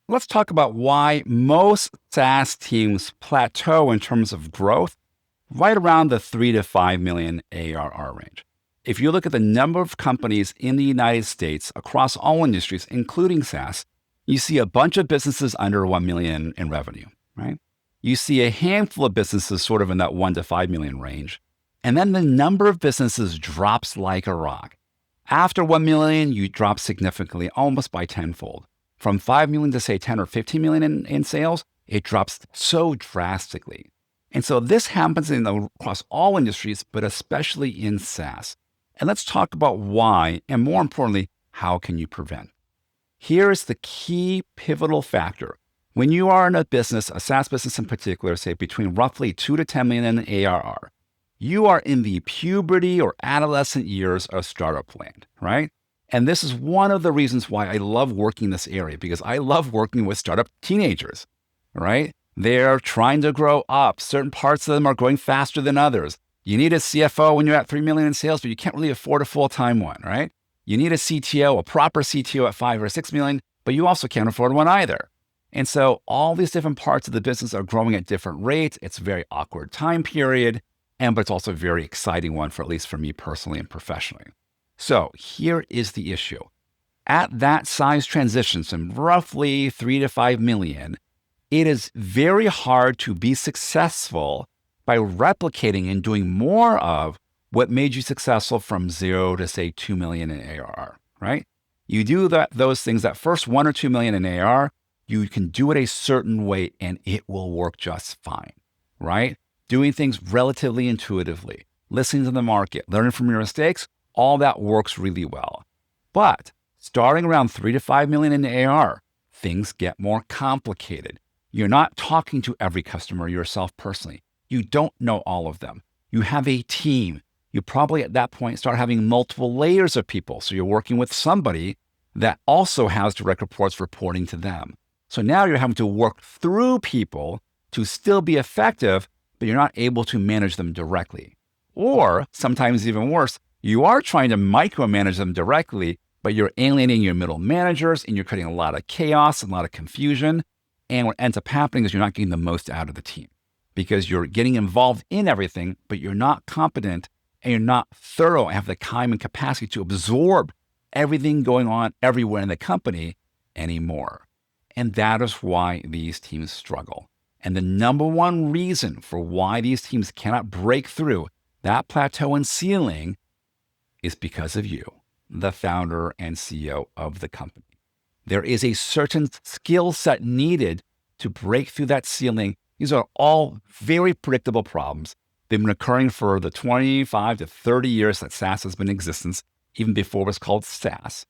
Let's talk about why most SaaS teams plateau in terms of growth right around the 3 to 5 million ARR range. If you look at the number of companies in the United States across all industries, including SaaS, you see a bunch of businesses under 1 million in revenue, right? You see a handful of businesses sort of in that 1 to 5 million range. And then the number of businesses drops like a rock. After 1 million, you drop significantly, almost by tenfold. From 5 million to say 10 or 15 million in sales, it drops so drastically. And so this happens across all industries, but especially in SaaS. And let's talk about why, and more importantly, how can you prevent? Here is the key pivotal factor. When you are in a business, a SaaS business in particular, say between roughly 2 to 10 million in ARR, you are in the puberty or adolescent years of startup land, right? And this is one of the reasons why I love working in this area, because I love working with startup teenagers, right? They're trying to grow up. Certain parts of them are growing faster than others. You need a CFO when you're at 3 million in sales, but you can't really afford a full-time one, right? You need a CTO, a proper CTO at 5 or 6 million, but you also can't afford one either. And so all these different parts of the business are growing at different rates. It's a very awkward time period, but it's also a very exciting one, for at least for me personally and professionally. So here is the issue. At that size transition, from roughly 3 to 5 million, it is very hard to be successful by replicating and doing more of what made you successful from 0 to say 2 million in ARR, right? You do those things, that first 1 or 2 million in ARR, you can do it a certain way and it will work just fine, right? Doing things relatively intuitively, listening to the market, learning from your mistakes, all that works really well. But starting around 3 to 5 million in ARR, things get more complicated. You're not talking to every customer yourself personally. You don't know all of them. You have a team. You probably at that point start having multiple layers of people. So you're working with somebody that also has direct reports reporting to them. So now you're having to work through people to still be effective, but you're not able to manage them directly. Or sometimes even worse, you are trying to micromanage them directly, but you're alienating your middle managers and you're creating a lot of chaos and a lot of confusion. And what ends up happening is you're not getting the most out of the team because you're getting involved in everything, but you're not competent and you're not thorough and have the time and capacity to absorb everything going on everywhere in the company anymore. And that is why these teams struggle. And the number one reason for why these teams cannot break through that plateau and ceiling is because of you, the founder and CEO of the company. There is a certain skill set needed to break through that ceiling. These are all very predictable problems. They've been occurring for the 25 to 30 years that SaaS has been in existence, even before it was called SaaS.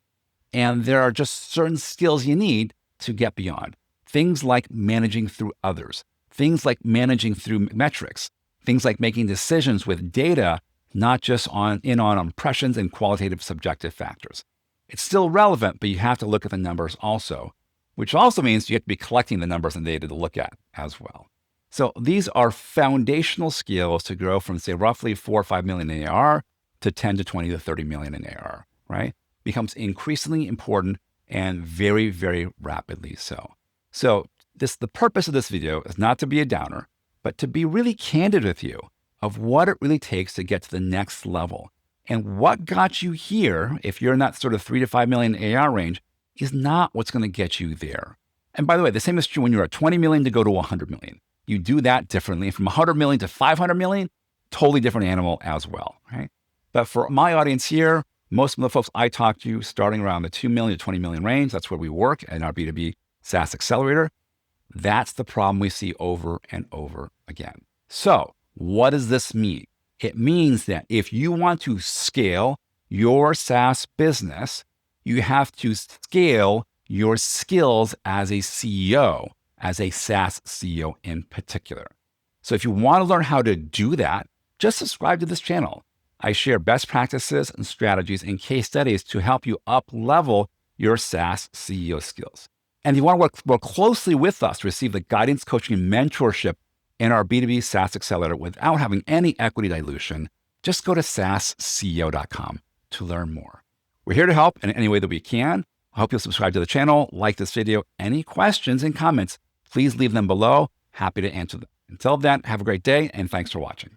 And there are just certain skills you need to get beyond. Things like managing through others, things like managing through metrics, things like making decisions with data, not just on impressions and qualitative subjective factors. It's still relevant, but you have to look at the numbers also, which also means you have to be collecting the numbers and data to look at as well. So these are foundational skills to grow from, say, roughly 4 or 5 million in ARR to 10 to 20 to 30 million in ARR, right? Becomes increasingly important and very, very rapidly so. So the purpose of this video is not to be a downer, but to be really candid with you of what it really takes to get to the next level. And what got you here, if you're in that sort of 3 to 5 million ARR range, is not what's going to get you there. And by the way, the same is true when you're at 20 million to go to 100 million. You do that differently. From 100 million to 500 million, totally different animal as well, right? But for my audience here, most of the folks I talk to starting around the 2 million to 20 million range, that's where we work in our B2B SaaS accelerator. That's the problem we see over and over again. So what does this mean? It means that if you want to scale your SaaS business, you have to scale your skills as a CEO, as a SaaS CEO in particular. So if you want to learn how to do that, just subscribe to this channel. I share best practices and strategies and case studies to help you up-level your SaaS CEO skills. And if you want to work more closely with us to receive the guidance, coaching, and mentorship in our B2B SaaS accelerator without having any equity dilution, just go to saasceo.com to learn more. We're here to help in any way that we can. I hope you'll subscribe to the channel, like this video. Any questions and comments, please leave them below. Happy to answer them. Until then, have a great day, and thanks for watching.